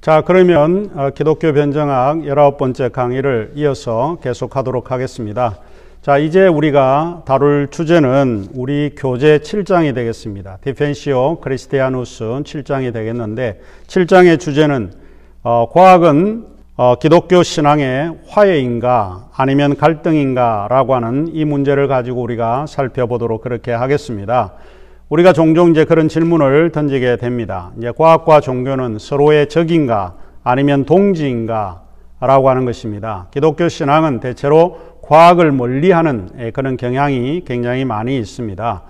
자, 그러면 기독교 변정학 19번째 강의를 이어서 계속하도록 하겠습니다. 자, 이제 우리가 다룰 주제는 우리 교재 7장이 되겠습니다. 디펜시오 크리스티아누스 7장이 되겠는데, 7장의 주제는 과학은 기독교 신앙의 화해인가 아니면 갈등인가 라고 하는 이 문제를 가지고 우리가 살펴보도록 그렇게 하겠습니다. 우리가 종종 이제 그런 질문을 던지게 됩니다. 이제 과학과 종교는 서로의 적인가 아니면 동지인가 라고 하는 것입니다. 기독교 신앙은 대체로 과학을 멀리하는 그런 경향이 굉장히 많이 있습니다.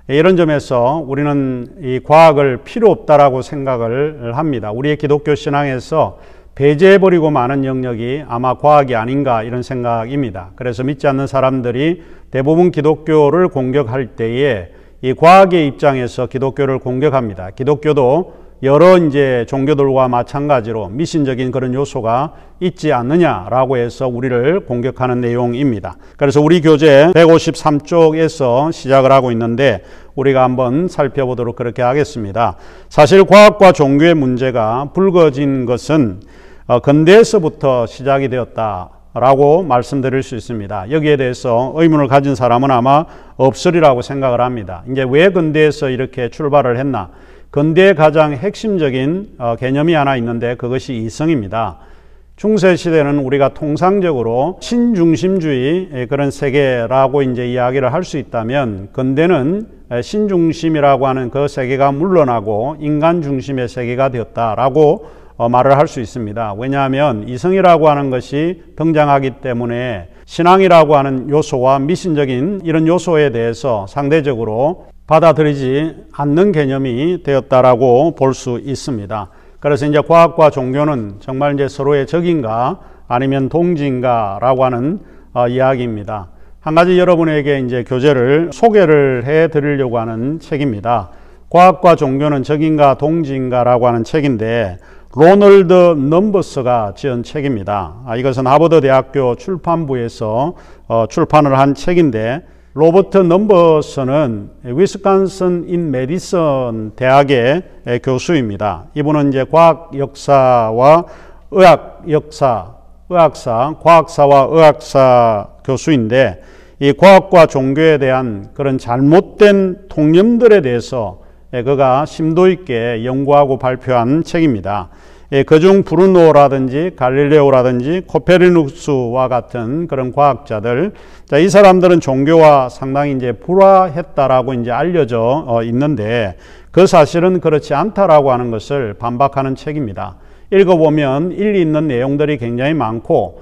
이런 점에서 우리는 이 과학을 필요 없다라고 생각을 합니다. 우리의 기독교 신앙에서 배제해버리고 많은 영역이 아마 과학이 아닌가 이런 생각입니다. 그래서 믿지 않는 사람들이 대부분 기독교를 공격할 때에 이 과학의 입장에서 기독교를 공격합니다. 기독교도 여러 이제 종교들과 마찬가지로 미신적인 그런 요소가 있지 않느냐라고 해서 우리를 공격하는 내용입니다. 그래서 우리 교재 153쪽에서 시작을 하고 있는데 우리가 한번 살펴보도록 그렇게 하겠습니다. 사실 과학과 종교의 문제가 불거진 것은 근대에서부터 시작이 되었다라고 말씀드릴 수 있습니다. 여기에 대해서 의문을 가진 사람은 아마 없으리라고 생각을 합니다. 이제 왜 근대에서 이렇게 출발을 했나? 근대의 가장 핵심적인 개념이 하나 있는데 그것이 이성입니다. 중세시대는 우리가 통상적으로 신중심주의 그런 세계라고 이제 이야기를 할 수 있다면, 근대는 신중심이라고 하는 그 세계가 물러나고 인간 중심의 세계가 되었다라고 말을 할 수 있습니다. 왜냐하면 이성이라고 하는 것이 등장하기 때문에 신앙이라고 하는 요소와 미신적인 이런 요소에 대해서 상대적으로 받아들이지 않는 개념이 되었다라고 볼 수 있습니다. 그래서 이제 과학과 종교는 정말 이제 서로의 적인가 아니면 동지인가라고 하는 이야기입니다. 한 가지 여러분에게 이제 교재를 소개를 해 드리려고 하는 책입니다. 과학과 종교는 적인가 동지인가라고 하는 책인데 로널드 넘버스가 지은 책입니다. 이것은 하버드 대학교 출판부에서 출판을 한 책인데, 로버트 넘버스는 위스콘신 인 메디슨 대학의 교수입니다. 이분은 이제 과학 역사와 의학 역사, 과학사와 의학사 교수인데, 이 과학과 종교에 대한 그런 잘못된 통념들에 대해서 그가 심도 있게 연구하고 발표한 책입니다. 그중 브루노라든지 갈릴레오라든지 코페르니쿠스와 같은 그런 과학자들, 이 사람들은 종교와 상당히 이제 불화했다라고 이제 알려져 있는데 그 사실은 그렇지 않다라고 하는 것을 반박하는 책입니다. 읽어보면 일리 있는 내용들이 굉장히 많고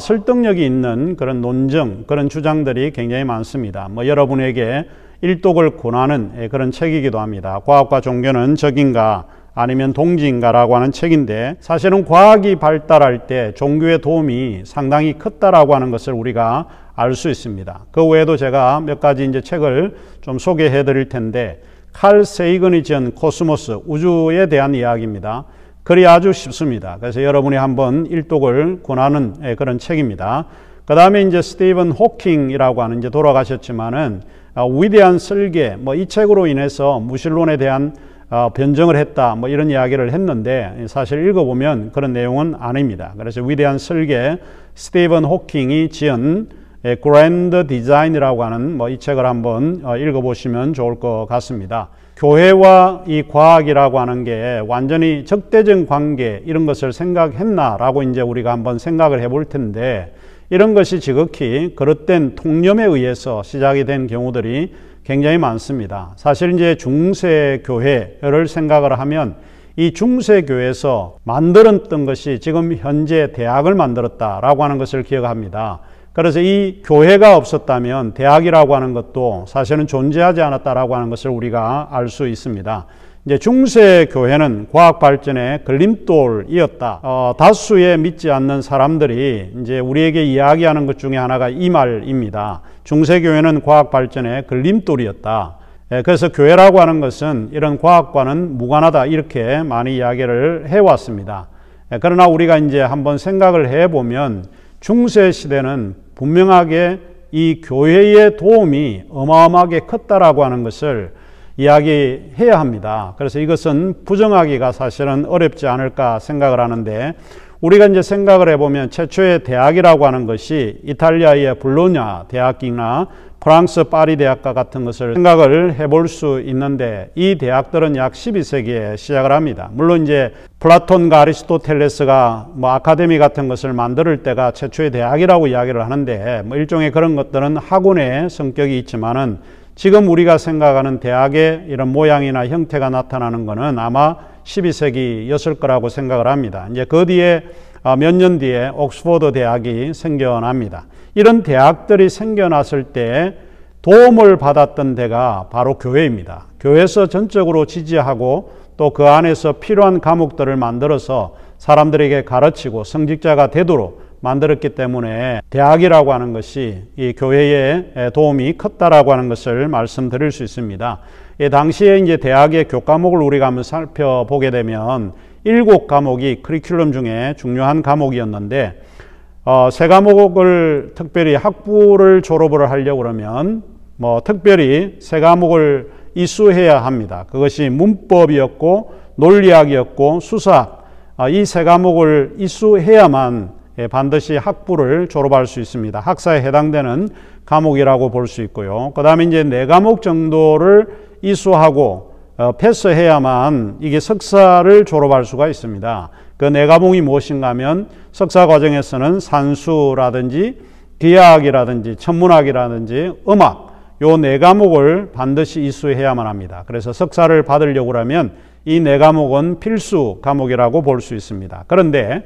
설득력이 있는 그런 논증, 그런 주장들이 굉장히 많습니다. 여러분에게 일독을 권하는 그런 책이기도 합니다. 과학과 종교는 적인가 아니면 동지인가라고 하는 책인데, 사실은 과학이 발달할 때 종교의 도움이 상당히 컸다라고 하는 것을 우리가 알 수 있습니다. 그 외에도 제가 몇 가지 이제 책을 좀 소개해 드릴 텐데, 칼 세이건이 지은 코스모스, 우주에 대한 이야기입니다. 글이 아주 쉽습니다. 그래서 여러분이 한번 일독을 권하는 그런 책입니다. 그 다음에 이제 스티븐 호킹이라고 하는 이제 돌아가셨지만은 위대한 설계, 이 책으로 인해서 무신론에 대한 변증을 했다, 이런 이야기를 했는데 사실 읽어보면 그런 내용은 아닙니다. 그래서 위대한 설계, 스티븐 호킹이 지은 그랜드 디자인이라고 하는 이 책을 한번 읽어보시면 좋을 것 같습니다. 교회와 이 과학이라고 하는 게 완전히 적대적 관계 이런 것을 생각했나라고 이제 우리가 한번 생각을 해볼 텐데, 이런 것이 지극히 그릇된 통념에 의해서 시작이 된 경우들이 굉장히 많습니다. 사실 이제 중세 교회를 생각을 하면 이 중세 교회에서 만들었던 것이 지금 현재 대학을 만들었다라고 하는 것을 기억합니다. 그래서 이 교회가 없었다면 대학이라고 하는 것도 사실은 존재하지 않았다라고 하는 것을 우리가 알 수 있습니다. 이제 중세 교회는 과학 발전의 걸림돌이었다. 다수의 믿지 않는 사람들이 이제 우리에게 이야기하는 것 중에 하나가 이 말입니다. 중세 교회는 과학 발전의 걸림돌이었다. 그래서 교회라고 하는 것은 이런 과학과는 무관하다, 이렇게 많이 이야기를 해왔습니다. 그러나 우리가 이제 한번 생각을 해보면 중세 시대는 분명하게 이 교회의 도움이 어마어마하게 컸다라고 하는 것을 이야기해야 합니다. 그래서 이것은 부정하기가 사실은 어렵지 않을까 생각을 하는데, 우리가 이제 생각을 해보면 최초의 대학이라고 하는 것이 이탈리아의 볼로냐 대학이나 프랑스 파리 대학과 같은 것을 생각을 해볼 수 있는데, 이 대학들은 약 12세기에 시작을 합니다. 물론 이제 플라톤과 아리스토텔레스가 아카데미 같은 것을 만들 때가 최초의 대학이라고 이야기를 하는데, 일종의 그런 것들은 학원의 성격이 있지만은 지금 우리가 생각하는 대학의 이런 모양이나 형태가 나타나는 것은 아마 12세기였을 거라고 생각을 합니다. 이제 그 뒤에 몇 년 뒤에 옥스퍼드 대학이 생겨납니다. 이런 대학들이 생겨났을 때 도움을 받았던 데가 바로 교회입니다. 교회에서 전적으로 지지하고 또 그 안에서 필요한 과목들을 만들어서 사람들에게 가르치고 성직자가 되도록 만들었기 때문에 대학이라고 하는 것이 이 교회의 도움이 컸다라고 하는 것을 말씀드릴 수 있습니다. 당시에 이제 대학의 교과목을 우리가 한번 살펴보게 되면 7과목이 커리큘럼 중에 중요한 과목이었는데, 세 과목을 특별히 학부를 졸업을 하려고 그러면 특별히 세 과목을 이수해야 합니다. 그것이 문법이었고 논리학이었고 수사학, 이 세 과목을 이수해야만 반드시 학부를 졸업할 수 있습니다. 학사에 해당되는 과목이라고 볼 수 있고요. 그 다음에 이제 4과목 정도를 이수하고 패스해야만 이게 석사를 졸업할 수가 있습니다. 그 4과목이 무엇인가 하면 석사 과정에서는 산수라든지 기하학이라든지 천문학이라든지 음악, 요 4과목을 반드시 이수해야만 합니다. 그래서 석사를 받으려고 하면 이 4과목은 필수 과목이라고 볼 수 있습니다. 그런데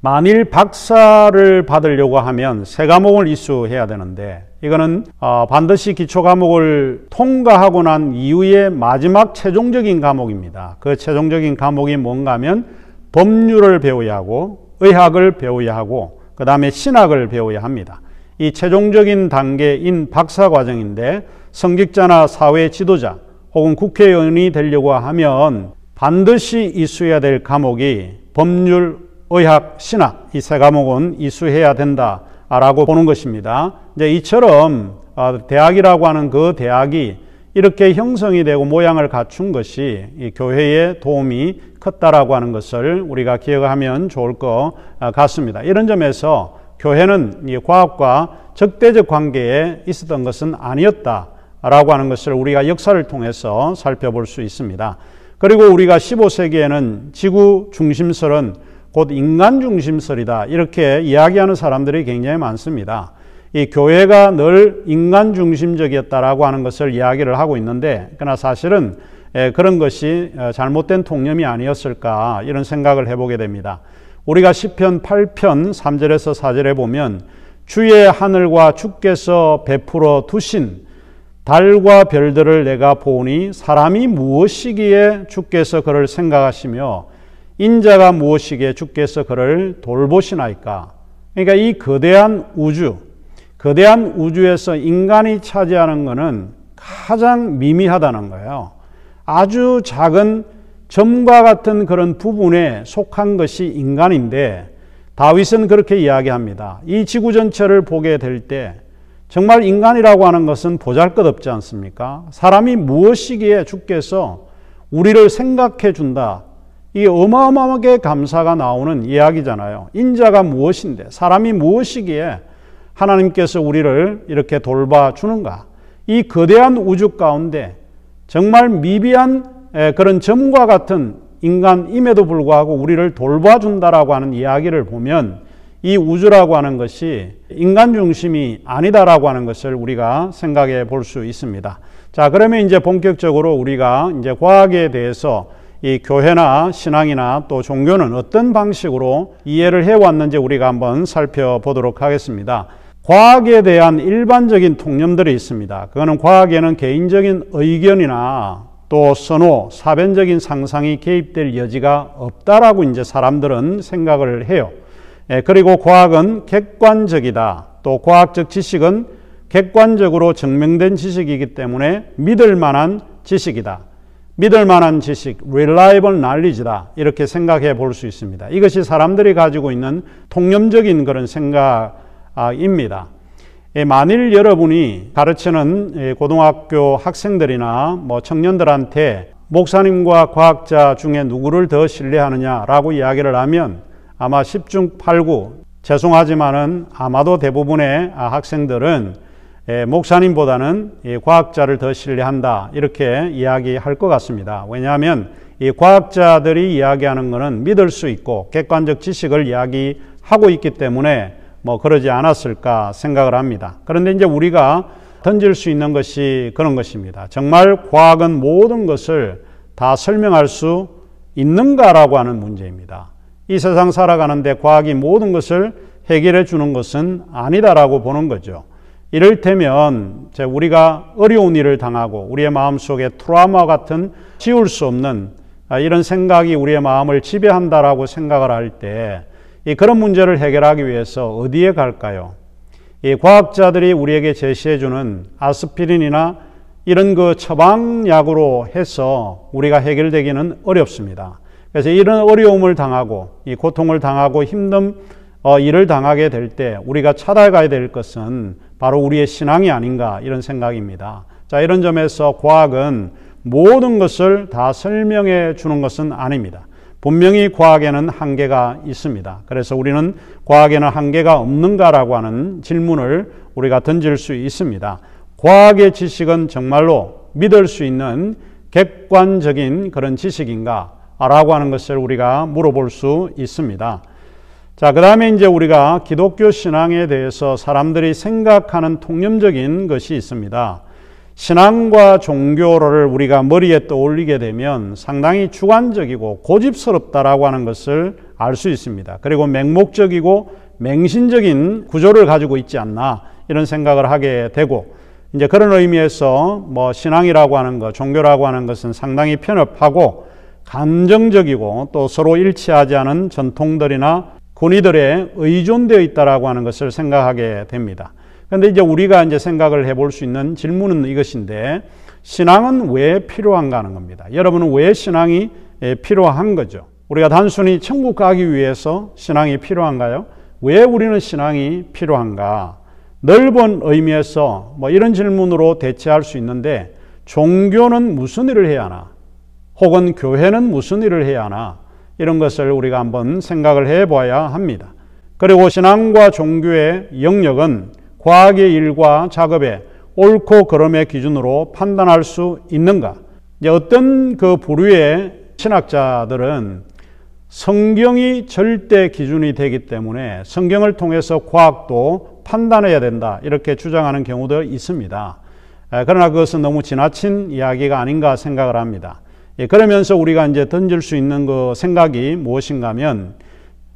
만일 박사를 받으려고 하면 3과목을 이수해야 되는데, 이거는 반드시 기초 과목을 통과하고 난 이후에 마지막 최종적인 과목입니다. 그 최종적인 과목이 뭔가 하면 법률을 배워야 하고 의학을 배워야 하고 그 다음에 신학을 배워야 합니다. 이 최종적인 단계인 박사 과정인데, 성직자나 사회 지도자 혹은 국회의원이 되려고 하면 반드시 이수해야 될 과목이 법률, 의학, 신학, 이 3과목은 이수해야 된다라고 보는 것입니다. 이제 이처럼 대학이라고 하는 그 대학이 이렇게 형성이 되고 모양을 갖춘 것이 이 교회의 도움이 컸다라고 하는 것을 우리가 기억하면 좋을 것 같습니다. 이런 점에서 교회는 이 과학과 적대적 관계에 있었던 것은 아니었다라고 하는 것을 우리가 역사를 통해서 살펴볼 수 있습니다. 그리고 우리가 15세기에는 지구 중심설은 곧 인간 중심설이다, 이렇게 이야기하는 사람들이 굉장히 많습니다. 이 교회가 늘 인간 중심적이었다라고 하는 것을 이야기를 하고 있는데, 그러나 사실은 그런 것이 잘못된 통념이 아니었을까, 이런 생각을 해보게 됩니다. 우리가 시편 8편 3절에서 4절에 보면 주의 하늘과 주께서 베풀어 두신 달과 별들을 내가 보니 사람이 무엇이기에 주께서 그를 생각하시며 인자가 무엇이기에 주께서 그를 돌보시나이까. 그러니까 이 거대한 우주에서 인간이 차지하는 것은 가장 미미하다는 거예요. 아주 작은 점과 같은 그런 부분에 속한 것이 인간인데, 다윗은 그렇게 이야기합니다. 이 지구 전체를 보게 될 때 정말 인간이라고 하는 것은 보잘것없지 않습니까? 사람이 무엇이기에 주께서 우리를 생각해 준다. 이게 어마어마하게 감사가 나오는 이야기잖아요. 인자가 무엇인데, 사람이 무엇이기에 하나님께서 우리를 이렇게 돌봐주는가. 이 거대한 우주 가운데 정말 미비한 그런 점과 같은 인간임에도 불구하고 우리를 돌봐준다라고 하는 이야기를 보면 이 우주라고 하는 것이 인간 중심이 아니다라고 하는 것을 우리가 생각해 볼 수 있습니다. 자, 그러면 이제 본격적으로 우리가 이제 과학에 대해서 이 교회나 신앙이나 또 종교는 어떤 방식으로 이해를 해왔는지 우리가 한번 살펴보도록 하겠습니다. 과학에 대한 일반적인 통념들이 있습니다. 그거는 과학에는 개인적인 의견이나 또 선호, 사변적인 상상이 개입될 여지가 없다라고 이제 사람들은 생각을 해요. 그리고 과학은 객관적이다. 또 과학적 지식은 객관적으로 증명된 지식이기 때문에 믿을 만한 지식이다. 믿을 만한 지식, reliable knowledge다. 이렇게 생각해 볼 수 있습니다. 이것이 사람들이 가지고 있는 통념적인 그런 생각입니다. 만일 여러분이 가르치는 고등학교 학생들이나 청년들한테 목사님과 과학자 중에 누구를 더 신뢰하느냐라고 이야기를 하면 아마 10중 8구, 죄송하지만은 아마도 대부분의 학생들은 목사님보다는 과학자를 더 신뢰한다 이렇게 이야기할 것 같습니다. 왜냐하면 이 과학자들이 이야기하는 것은 믿을 수 있고 객관적 지식을 이야기하고 있기 때문에 그러지 않았을까 생각을 합니다. 그런데 이제 우리가 던질 수 있는 것이 그런 것입니다. 정말 과학은 모든 것을 다 설명할 수 있는가라고 하는 문제입니다. 이 세상 살아가는데 과학이 모든 것을 해결해 주는 것은 아니다라고 보는 거죠. 이를테면 우리가 어려운 일을 당하고 우리의 마음속에 트라우마 같은 지울 수 없는 이런 생각이 우리의 마음을 지배한다라고 생각을 할 때 그런 문제를 해결하기 위해서 어디에 갈까요? 이 과학자들이 우리에게 제시해 주는 아스피린이나 이런 처방약으로 해서 우리가 해결되기는 어렵습니다. 그래서 이런 어려움을 당하고 이 고통을 당하고 힘든 일을 당하게 될 때 우리가 찾아가야 될 것은 바로 우리의 신앙이 아닌가 이런 생각입니다. 자, 이런 점에서 과학은 모든 것을 다 설명해 주는 것은 아닙니다. 분명히 과학에는 한계가 있습니다. 그래서 우리는 과학에는 한계가 없는가라고 하는 질문을 우리가 던질 수 있습니다. 과학의 지식은 정말로 믿을 수 있는 객관적인 그런 지식인가? 라고 하는 것을 우리가 물어볼 수 있습니다. 자, 그 다음에 이제 우리가 기독교 신앙에 대해서 사람들이 생각하는 통념적인 것이 있습니다. 신앙과 종교를 우리가 머리에 떠올리게 되면 상당히 주관적이고 고집스럽다라고 하는 것을 알 수 있습니다. 그리고 맹목적이고 맹신적인 구조를 가지고 있지 않나 이런 생각을 하게 되고 이제 그런 의미에서 신앙이라고 하는 것, 종교라고 하는 것은 상당히 편협하고 감정적이고 또 서로 일치하지 않은 전통들이나 권위들에 의존되어 있다라고 하는 것을 생각하게 됩니다. 그런데 이제 우리가 이제 생각을 해볼 수 있는 질문은 이것인데 신앙은 왜 필요한가 하는 겁니다. 여러분은 왜 신앙이 필요한 거죠? 우리가 단순히 천국 가기 위해서 신앙이 필요한가요? 왜 우리는 신앙이 필요한가? 넓은 의미에서 이런 질문으로 대체할 수 있는데 종교는 무슨 일을 해야 하나? 혹은 교회는 무슨 일을 해야 하나? 이런 것을 우리가 한번 생각을 해봐야 합니다. 그리고 신앙과 종교의 영역은 과학의 일과 작업에 옳고 그름의 기준으로 판단할 수 있는가? 이제 어떤 부류의 신학자들은 성경이 절대 기준이 되기 때문에 성경을 통해서 과학도 판단해야 된다 이렇게 주장하는 경우도 있습니다. 그러나 그것은 너무 지나친 이야기가 아닌가 생각을 합니다. 그러면서 우리가 이제 던질 수 있는 생각이 무엇인가 하면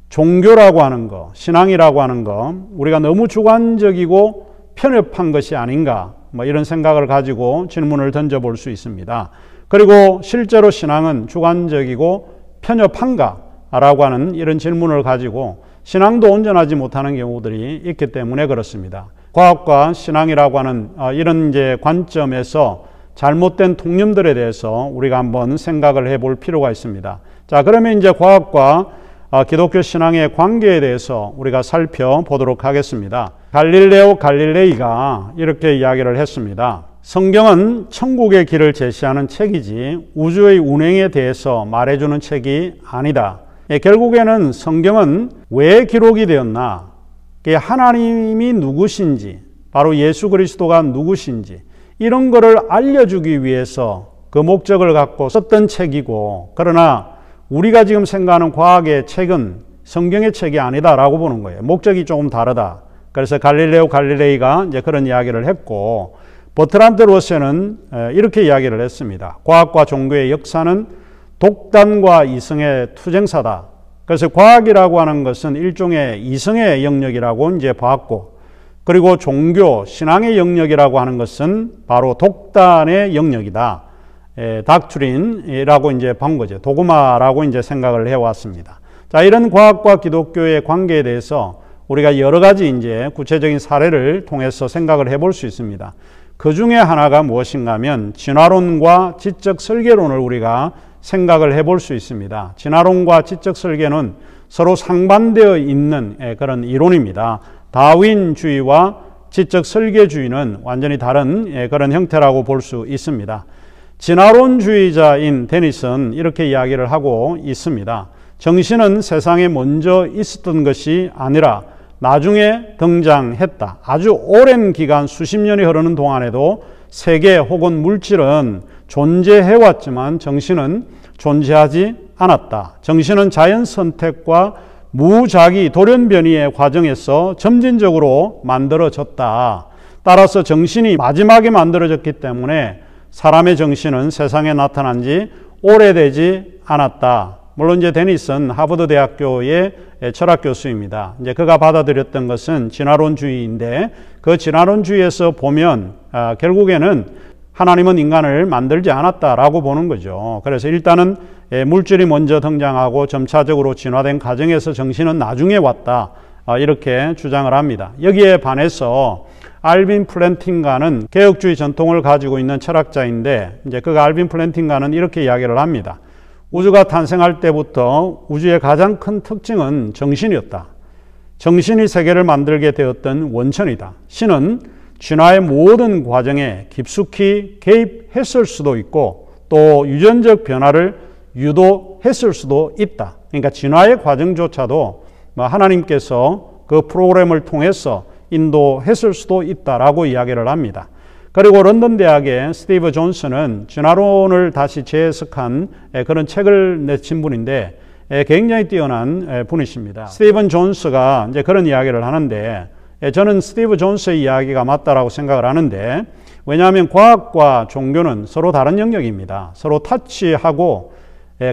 종교라고 하는 거, 신앙이라고 하는 거 우리가 너무 주관적이고 편협한 것이 아닌가 이런 생각을 가지고 질문을 던져볼 수 있습니다. 그리고 실제로 신앙은 주관적이고 편협한가? 라고 하는 이런 질문을 가지고 신앙도 온전하지 못하는 경우들이 있기 때문에 그렇습니다. 과학과 신앙이라고 하는 이런 이제 관점에서 잘못된 통념들에 대해서 우리가 한번 생각을 해볼 필요가 있습니다. 자, 그러면 이제 과학과 기독교 신앙의 관계에 대해서 우리가 살펴보도록 하겠습니다. 갈릴레오 갈릴레이가 이렇게 이야기를 했습니다. 성경은 천국의 길을 제시하는 책이지 우주의 운행에 대해서 말해주는 책이 아니다. 결국에는 성경은 왜 기록이 되었나? 하나님이 누구신지, 바로 예수 그리스도가 누구신지 이런 것을 알려주기 위해서 그 목적을 갖고 썼던 책이고, 그러나 우리가 지금 생각하는 과학의 책은 성경의 책이 아니다라고 보는 거예요. 목적이 조금 다르다. 그래서 갈릴레오 갈릴레이가 이제 그런 이야기를 했고, 버트란드 러셀은 이렇게 이야기를 했습니다. 과학과 종교의 역사는 독단과 이성의 투쟁사다. 그래서 과학이라고 하는 것은 일종의 이성의 영역이라고 이제 봤고, 그리고 종교, 신앙의 영역이라고 하는 것은 바로 독단의 영역이다. 닥트린이라고 이제 본 거죠. 도그마라고 이제 생각을 해왔습니다. 자, 이런 과학과 기독교의 관계에 대해서 우리가 여러 가지 이제 구체적인 사례를 통해서 생각을 해볼 수 있습니다. 그 중에 하나가 무엇인가 하면 진화론과 지적 설계론을 우리가 생각을 해볼 수 있습니다. 진화론과 지적 설계는 서로 상반되어 있는 그런 이론입니다. 다윈주의와 지적 설계주의는 완전히 다른 그런 형태라고 볼 수 있습니다. 진화론주의자인 데니슨 이렇게 이야기를 하고 있습니다. 정신은 세상에 먼저 있었던 것이 아니라 나중에 등장했다. 아주 오랜 기간 수십 년이 흐르는 동안에도 세계 혹은 물질은 존재해왔지만 정신은 존재하지 않았다. 정신은 자연 선택과 무작위 돌연변이의 과정에서 점진적으로 만들어졌다. 따라서 정신이 마지막에 만들어졌기 때문에 사람의 정신은 세상에 나타난 지 오래되지 않았다. 물론 이제 데니슨 하버드 대학교의 철학 교수입니다. 이제 그가 받아들였던 것은 진화론주의인데 그 진화론주의에서 보면 결국에는 하나님은 인간을 만들지 않았다라고 보는 거죠. 그래서 일단은 물질이 먼저 등장하고 점차적으로 진화된 과정에서 정신은 나중에 왔다. 이렇게 주장을 합니다. 여기에 반해서 알빈 플랜팅가는 개혁주의 전통을 가지고 있는 철학자인데 이제 그가 알빈 플랜팅가는 이렇게 이야기를 합니다. 우주가 탄생할 때부터 우주의 가장 큰 특징은 정신이었다. 정신이 세계를 만들게 되었던 원천이다. 신은 진화의 모든 과정에 깊숙이 개입했을 수도 있고 또 유전적 변화를 유도했을 수도 있다. 그러니까 진화의 과정조차도 하나님께서 그 프로그램을 통해서 인도했을 수도 있다라고 이야기를 합니다. 그리고 런던 대학의 스티브 존스는 진화론을 다시 재해석한 그런 책을 내친 분인데 굉장히 뛰어난 분이십니다. 스티븐 존스가 이제 그런 이야기를 하는데 저는 스티브 존스의 이야기가 맞다라고 생각을 하는데 왜냐하면 과학과 종교는 서로 다른 영역입니다. 서로 타치하고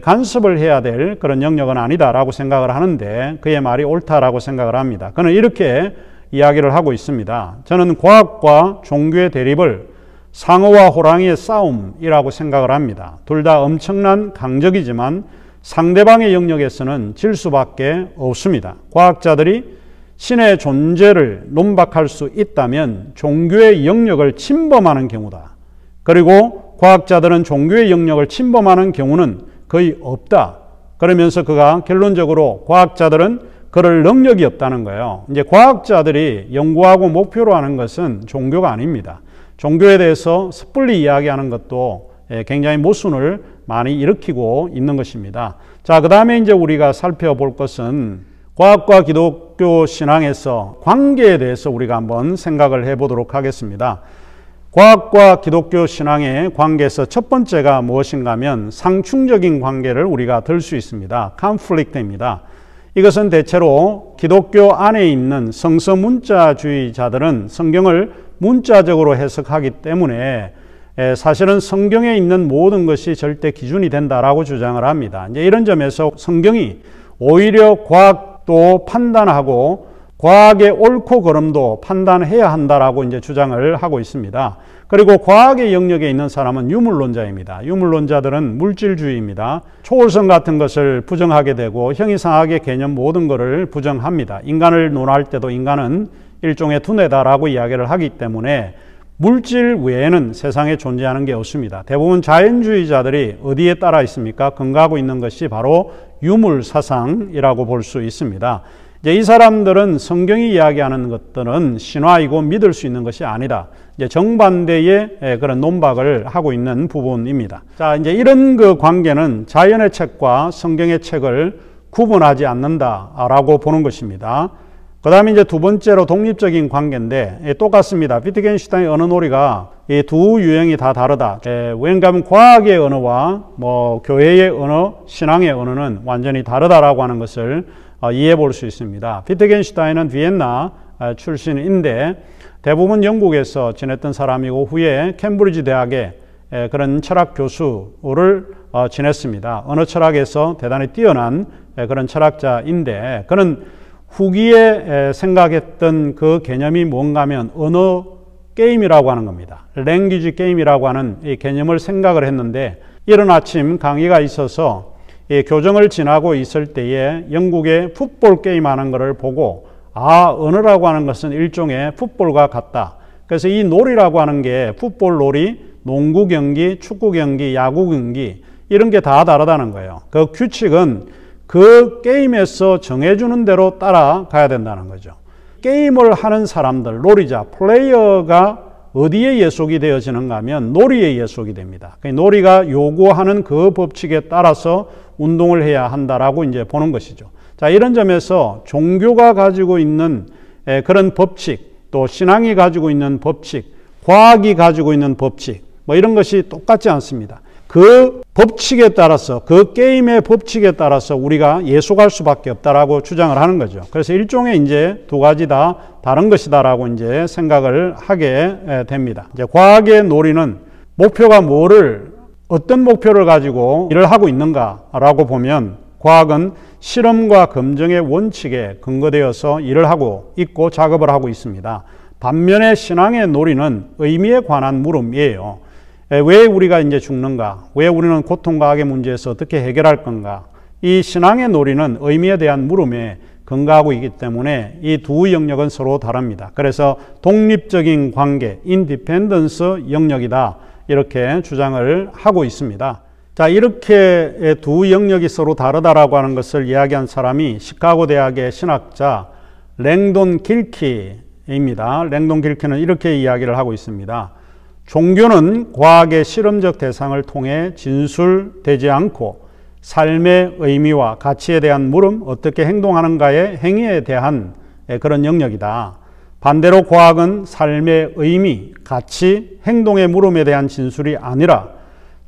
간섭을 해야 될 그런 영역은 아니다라고 생각을 하는데 그의 말이 옳다라고 생각을 합니다. 그는 이렇게 이야기를 하고 있습니다. 저는 과학과 종교의 대립을 상어와 호랑이의 싸움이라고 생각을 합니다. 둘 다 엄청난 강적이지만 상대방의 영역에서는 질 수밖에 없습니다. 과학자들이 신의 존재를 논박할 수 있다면 종교의 영역을 침범하는 경우다. 그리고 과학자들은 종교의 영역을 침범하는 경우는 거의 없다. 그러면서 그가 결론적으로 과학자들은 그럴 능력이 없다는 거예요. 이제 과학자들이 연구하고 목표로 하는 것은 종교가 아닙니다. 종교에 대해서 섣불리 이야기하는 것도 굉장히 모순을 많이 일으키고 있는 것입니다. 자, 그 다음에 이제 우리가 살펴볼 것은 과학과 기독교 신앙에서 관계에 대해서 우리가 한번 생각을 해보도록 하겠습니다. 과학과 기독교 신앙의 관계에서 첫 번째가 무엇인가 하면 상충적인 관계를 우리가 들 수 있습니다. 컨플릭트입니다. 이것은 대체로 기독교 안에 있는 성서문자주의자들은 성경을 문자적으로 해석하기 때문에 사실은 성경에 있는 모든 것이 절대 기준이 된다라고 주장을 합니다. 이제 이런 점에서 성경이 오히려 과학도 판단하고 과학의 옳고 그름도 판단해야 한다라고 이제 주장을 하고 있습니다. 그리고 과학의 영역에 있는 사람은 유물론자입니다. 유물론자들은 물질주의입니다. 초월성 같은 것을 부정하게 되고 형이상학의 개념 모든 것을 부정합니다. 인간을 논할 때도 인간은 일종의 두뇌다라고 이야기를 하기 때문에 물질 외에는 세상에 존재하는 게 없습니다. 대부분 자연주의자들이 어디에 따라 있습니까? 근거하고 있는 것이 바로 유물사상이라고 볼 수 있습니다. 이제 이 사람들은 성경이 이야기하는 것들은 신화이고 믿을 수 있는 것이 아니다. 이제 정반대의 그런 논박을 하고 있는 부분입니다. 자, 이제 이런 그 관계는 자연의 책과 성경의 책을 구분하지 않는다라고 보는 것입니다. 그 다음에 이제 두 번째로 독립적인 관계인데 똑같습니다. 비트겐슈타인의 언어놀이가 이 두 유형이 다 다르다. 왠가 하면 과학의 언어와 교회의 언어, 신앙의 언어는 완전히 다르다라고 하는 것을 이해해 볼 수 있습니다. 비트겐슈타인은 비엔나 출신인데 대부분 영국에서 지냈던 사람이고 후에 캠브리지 대학의 그런 철학 교수를 지냈습니다. 언어 철학에서 대단히 뛰어난 그런 철학자인데 그는 후기에 생각했던 그 개념이 뭔가 하면 언어 게임이라고 하는 겁니다. 랭귀지 게임이라고 하는 이 개념을 생각을 했는데 이른 아침 강의가 있어서 교정을 지나고 있을 때에 영국의 풋볼 게임 하는 것을 보고 언어라고 하는 것은 일종의 풋볼과 같다. 그래서 이 놀이라고 하는 게 풋볼 놀이, 농구 경기, 축구 경기, 야구 경기 이런 게 다 다르다는 거예요. 그 규칙은 그 게임에서 정해주는 대로 따라가야 된다는 거죠. 게임을 하는 사람들, 놀이자, 플레이어가 어디에 예속이 되어지는가 하면 놀이에 예속이 됩니다. 놀이가 요구하는 그 법칙에 따라서 운동을 해야 한다라고 이제 보는 것이죠. 자, 이런 점에서 종교가 가지고 있는 그런 법칙, 또 신앙이 가지고 있는 법칙, 과학이 가지고 있는 법칙, 뭐 이런 것이 똑같지 않습니다. 그 법칙에 따라서, 그 게임의 법칙에 따라서 우리가 예속할 수밖에 없다라고 주장을 하는 거죠. 그래서 일종의 이제 두 가지 다 다른 것이다라고 이제 생각을 하게 됩니다. 이제 과학의 놀이는 목표가 어떤 목표를 가지고 일을 하고 있는가라고 보면 과학은 실험과 검증의 원칙에 근거되어서 일을 하고 있고 작업을 하고 있습니다. 반면에 신앙의 놀이는 의미에 관한 물음이에요. 왜 우리가 이제 죽는가? 왜 우리는 고통과 악의 문제에서 어떻게 해결할 건가? 이 신앙의 놀이는 의미에 대한 물음에 근거하고 있기 때문에 이 두 영역은 서로 다릅니다. 그래서 독립적인 관계, 인디펜던스 영역이다. 이렇게 주장을 하고 있습니다. 자, 이렇게 두 영역이 서로 다르다라고 하는 것을 이야기한 사람이 시카고 대학의 신학자 랭돈 길키입니다. 랭돈 길키는 이렇게 이야기를 하고 있습니다. 종교는 과학의 실험적 대상을 통해 진술되지 않고 삶의 의미와 가치에 대한 물음, 어떻게 행동하는가의 행위에 대한 그런 영역이다. 반대로 과학은 삶의 의미, 가치, 행동의 물음에 대한 진술이 아니라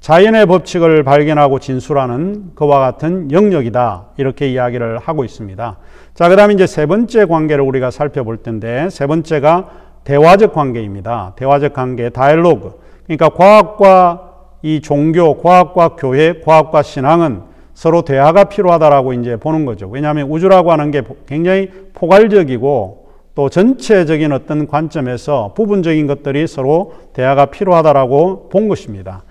자연의 법칙을 발견하고 진술하는 그와 같은 영역이다. 이렇게 이야기를 하고 있습니다. 자, 그 다음에 이제 세 번째 관계를 우리가 살펴볼 텐데, 세 번째가 대화적 관계입니다. 대화적 관계, 다이얼로그. 그러니까 과학과 이 종교, 과학과 교회, 과학과 신앙은 서로 대화가 필요하다라고 이제 보는 거죠. 왜냐하면 우주라고 하는 게 굉장히 포괄적이고 또 전체적인 어떤 관점에서 부분적인 것들이 서로 대화가 필요하다라고 본 것입니다.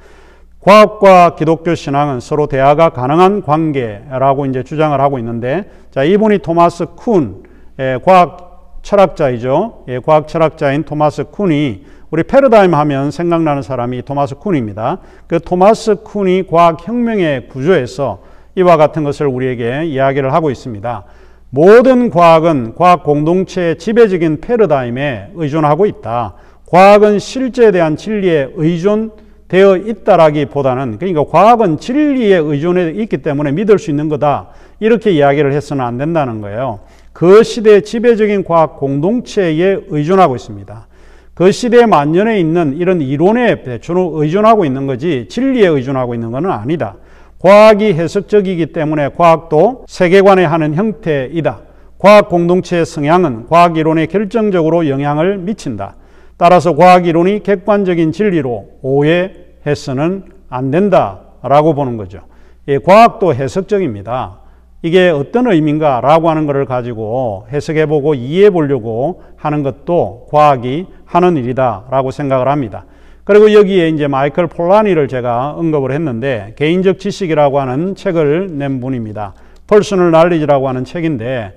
과학과 기독교 신앙은 서로 대화가 가능한 관계라고 이제 주장을 하고 있는데, 자, 이분이 토마스 쿤, 과학 철학자이죠. 과학 철학자인 토마스 쿤이, 우리 패러다임 하면 생각나는 사람이 토마스 쿤입니다. 그 토마스 쿤이 과학혁명의 구조에서 이와 같은 것을 우리에게 이야기를 하고 있습니다. 모든 과학은 과학 공동체의 지배적인 패러다임에 의존하고 있다. 과학은 실제에 대한 진리에 의존되어 있다라기보다는, 그러니까 과학은 진리에 의존해 있기 때문에 믿을 수 있는 거다. 이렇게 이야기를 해서는 안 된다는 거예요. 그 시대의 지배적인 과학 공동체에 의존하고 있습니다. 그 시대에 만연해 있는 이런 이론에 주로 의존하고 있는 거지 진리에 의존하고 있는 것은 아니다. 과학이 해석적이기 때문에 과학도 세계관에 하는 형태이다. 과학 공동체의 성향은 과학 이론에 결정적으로 영향을 미친다. 따라서 과학 이론이 객관적인 진리로 오해해서는 안 된다라고 보는 거죠. 과학도 해석적입니다. 이게 어떤 의미인가 라고 하는 것을 가지고 해석해보고 이해해보려고 하는 것도 과학이 하는 일이다 라고 생각을 합니다. 그리고 여기에 이제 마이클 폴라니를 제가 언급을 했는데, 개인적 지식이라고 하는 책을 낸 분입니다. Personal Knowledge라고 하는 책인데,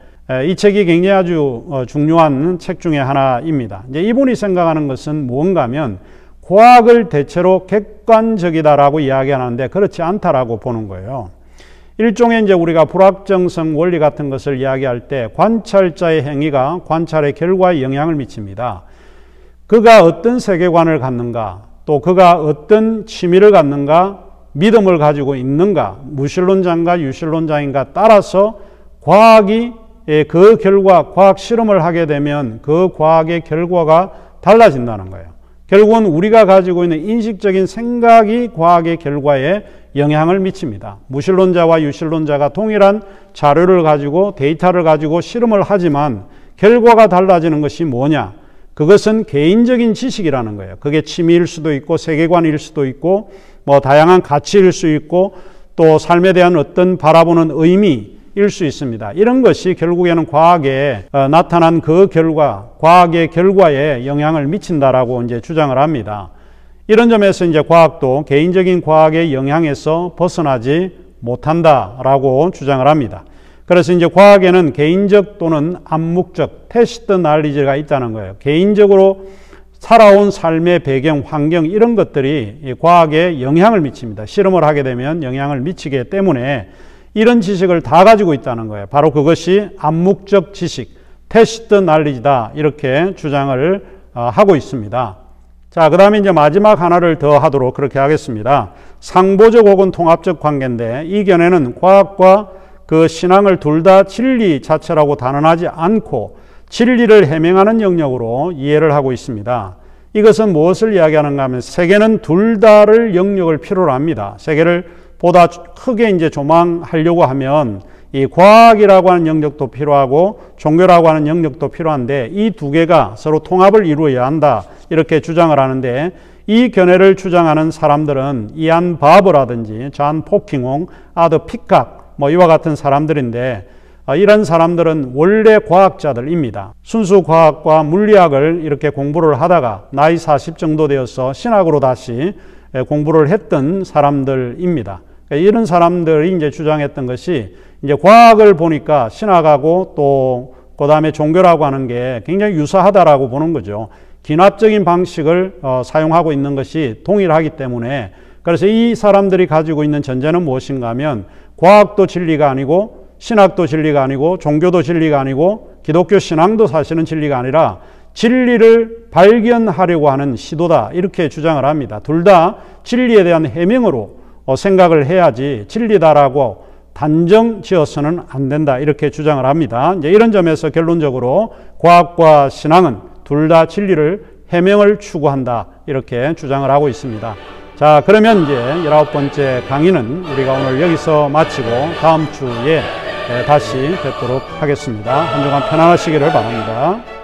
이 책이 굉장히 아주 중요한 책 중에 하나입니다. 이제 이분이 생각하는 것은 무언가 하면 과학을 대체로 객관적이다라고 이야기하는데 그렇지 않다라고 보는 거예요. 일종의 이제 우리가 불확정성 원리 같은 것을 이야기할 때 관찰자의 행위가 관찰의 결과에 영향을 미칩니다. 그가 어떤 세계관을 갖는가, 또 그가 어떤 취미를 갖는가, 믿음을 가지고 있는가, 무신론자인가 유신론자인가 따라서 과학이 그 결과, 과학 실험을 하게 되면 그 과학의 결과가 달라진다는 거예요. 결국은 우리가 가지고 있는 인식적인 생각이 과학의 결과에 영향을 미칩니다. 무신론자와 유신론자가 동일한 자료를 가지고 데이터를 가지고 실험을 하지만 결과가 달라지는 것이 뭐냐? 그것은 개인적인 지식이라는 거예요. 그게 취미일 수도 있고 세계관일 수도 있고 뭐 다양한 가치일 수 있고 또 삶에 대한 어떤 바라보는 의미일 수 있습니다. 이런 것이 결국에는 과학에 나타난 그 결과, 과학의 결과에 영향을 미친다라고 이제 주장을 합니다. 이런 점에서 이제 과학도 개인적인 과학의 영향에서 벗어나지 못한다라고 주장을 합니다. 그래서 이제 과학에는 개인적 또는 암묵적 테스트 날리지가 있다는 거예요. 개인적으로 살아온 삶의 배경, 환경 이런 것들이 과학에 영향을 미칩니다. 실험을 하게 되면 영향을 미치기 때문에 이런 지식을 다 가지고 있다는 거예요. 바로 그것이 암묵적 지식, tacit knowledge다 이렇게 주장을 하고 있습니다. 자, 그 다음에 이제 마지막 하나를 더 하도록 그렇게 하겠습니다. 상보적 혹은 통합적 관계인데 이 견해는 과학과 그 신앙을 둘 다 진리 자체라고 단언하지 않고 진리를 해명하는 영역으로 이해를 하고 있습니다. 이것은 무엇을 이야기하는가 하면 세계는 둘 다를 영역을 필요로 합니다. 세계를 보다 크게 이제 조망하려고 하면 이 과학이라고 하는 영역도 필요하고 종교라고 하는 영역도 필요한데 이 두 개가 서로 통합을 이루어야 한다 이렇게 주장을 하는데 이 견해를 주장하는 사람들은 이안 바버라든지 존 포킹홍, 아더 피칵 뭐 이와 같은 사람들인데 이런 사람들은 원래 과학자들입니다. 순수 과학과 물리학을 이렇게 공부를 하다가 나이 40 정도 되어서 신학으로 다시 공부를 했던 사람들입니다. 이런 사람들이 이제 주장했던 것이 이제 과학을 보니까 신학하고 또 그 다음에 종교라고 하는 게 굉장히 유사하다라고 보는 거죠. 기납적인 방식을 사용하고 있는 것이 동일하기 때문에 그래서 이 사람들이 가지고 있는 전제는 무엇인가 하면 과학도 진리가 아니고 신학도 진리가 아니고 종교도 진리가 아니고 기독교 신앙도 사실은 진리가 아니라 진리를 발견하려고 하는 시도다 이렇게 주장을 합니다. 둘 다 진리에 대한 해명으로 생각을 해야지 진리다라고 단정 지어서는 안 된다 이렇게 주장을 합니다. 이제 이런 점에서 결론적으로 과학과 신앙은 둘 다 진리를 해명을 추구한다 이렇게 주장을 하고 있습니다. 자, 그러면 이제 19번째 강의는 우리가 오늘 여기서 마치고 다음 주에 다시 뵙도록 하겠습니다. 한 주간 편안하시기를 바랍니다.